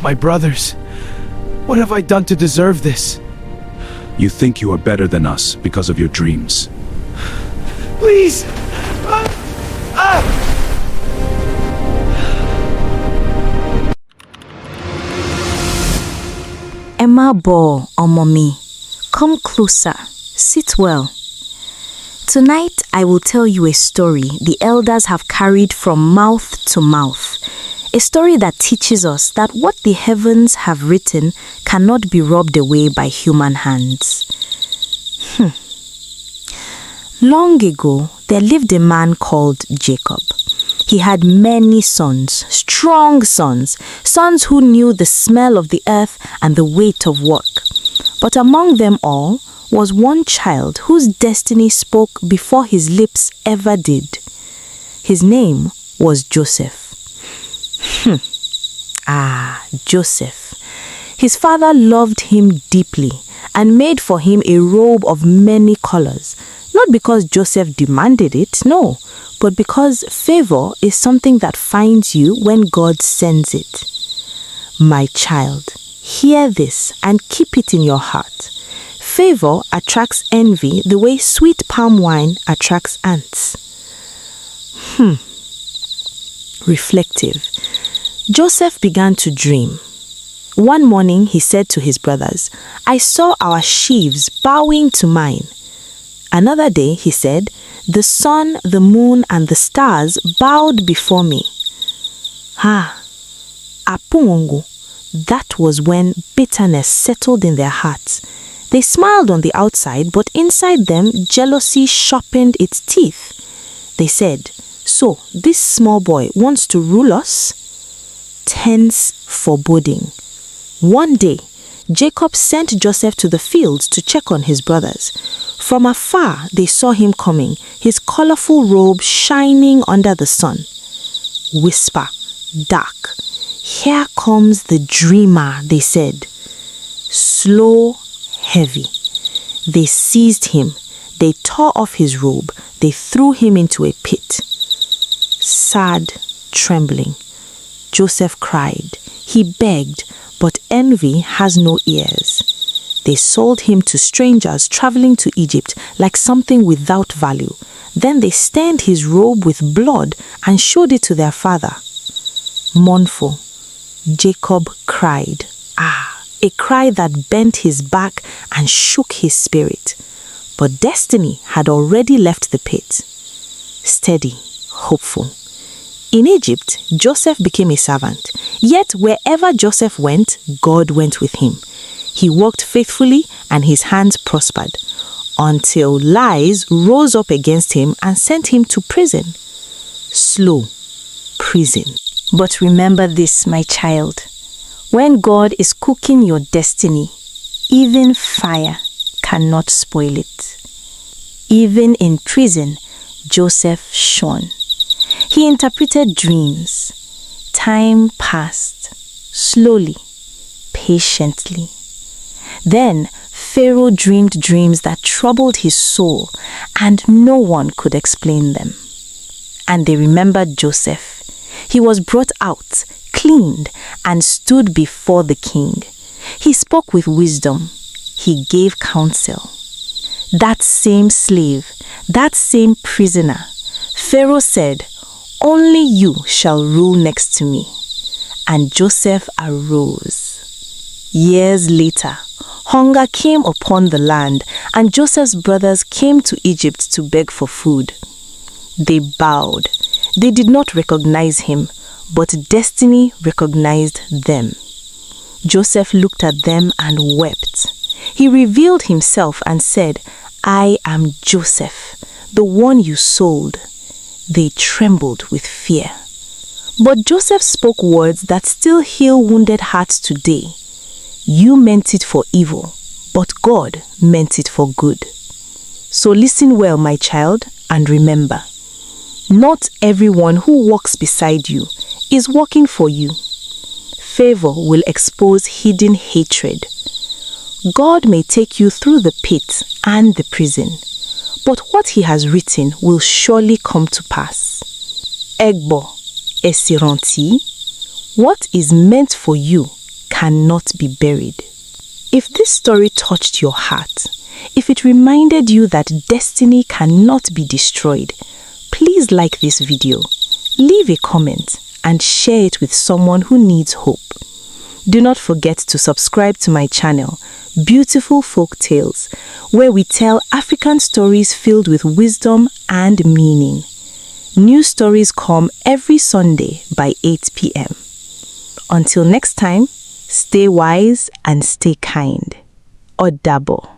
My brothers, what have I done to deserve this? You think you are better than us because of your dreams. Please! Emma Ball, Omomi, come closer, sit well. Tonight I will tell you a story the elders have carried from mouth to mouth. A story that teaches us that what the heavens have written cannot be rubbed away by human hands. Long ago, there lived a man called Jacob. He had many sons, strong sons, sons who knew the smell of the earth and the weight of work. But among them all was one child whose destiny spoke before his lips ever did. His name was Joseph. Joseph. His father loved him deeply and made for him a robe of many colors. Not because Joseph demanded it, no, but because favor is something that finds you when God sends it. My child, hear this and keep it in your heart. Favor attracts envy the way sweet palm wine attracts ants. Reflective. Joseph began to dream. One morning he said to his brothers, I saw our sheaves bowing to mine. Another day he said, the sun, the moon, and the stars bowed before me. Apungo. That was when bitterness settled in their hearts. They smiled on the outside, but inside them jealousy sharpened its teeth. They said, so this small boy wants to rule us? Tense foreboding. One day, Jacob sent Joseph to the fields to check on his brothers. From afar, they saw him coming, his colorful robe shining under the sun. Whisper, dark. Here comes the dreamer, they said. Slow, heavy. They seized him. They tore off his robe. They threw him into a pit. Sad, trembling, Joseph cried. He begged, but envy has no ears. They sold him to strangers traveling to Egypt like something without value. Then they stained his robe with blood and showed it to their father. Mournful, Jacob cried. A cry that bent his back and shook his spirit. But destiny had already left the pit. Steady, hopeful. In Egypt, Joseph became a servant. Yet wherever Joseph went, God went with him. He worked faithfully and his hands prospered, until lies rose up against him and sent him to prison. Slow, prison. But remember this, my child. When God is cooking your destiny, even fire cannot spoil it. Even in prison, Joseph shone. He interpreted dreams. Time passed, slowly, patiently. Then Pharaoh dreamed dreams that troubled his soul, and no one could explain them. And they remembered Joseph. He was brought out, cleaned, and stood before the king. He spoke with wisdom. He gave counsel. That same slave, that same prisoner, Pharaoh said, only you shall rule next to me. And Joseph arose. Years later, hunger came upon the land, and Joseph's brothers came to Egypt to beg for food. They bowed. They did not recognize him, but destiny recognized them. Joseph looked at them and wept. He revealed himself and said, I am Joseph, the one you sold. They trembled with fear. But Joseph spoke words that still heal wounded hearts today. You meant it for evil, but God meant it for good. So listen well, my child, and remember, not everyone who walks beside you is working for you. Favor will expose hidden hatred. God may take you through the pit and the prison, but what he has written will surely come to pass. Egbo, esiranti, what is meant for you cannot be buried. If this story touched your heart, if it reminded you that destiny cannot be destroyed, please like this video, leave a comment, and share it with someone who needs hope. Do not forget to subscribe to my channel, Beautiful Folktales, where we tell African stories filled with wisdom and meaning. New stories come every Sunday by 8 p.m. Until next time, stay wise and stay kind. Odabo.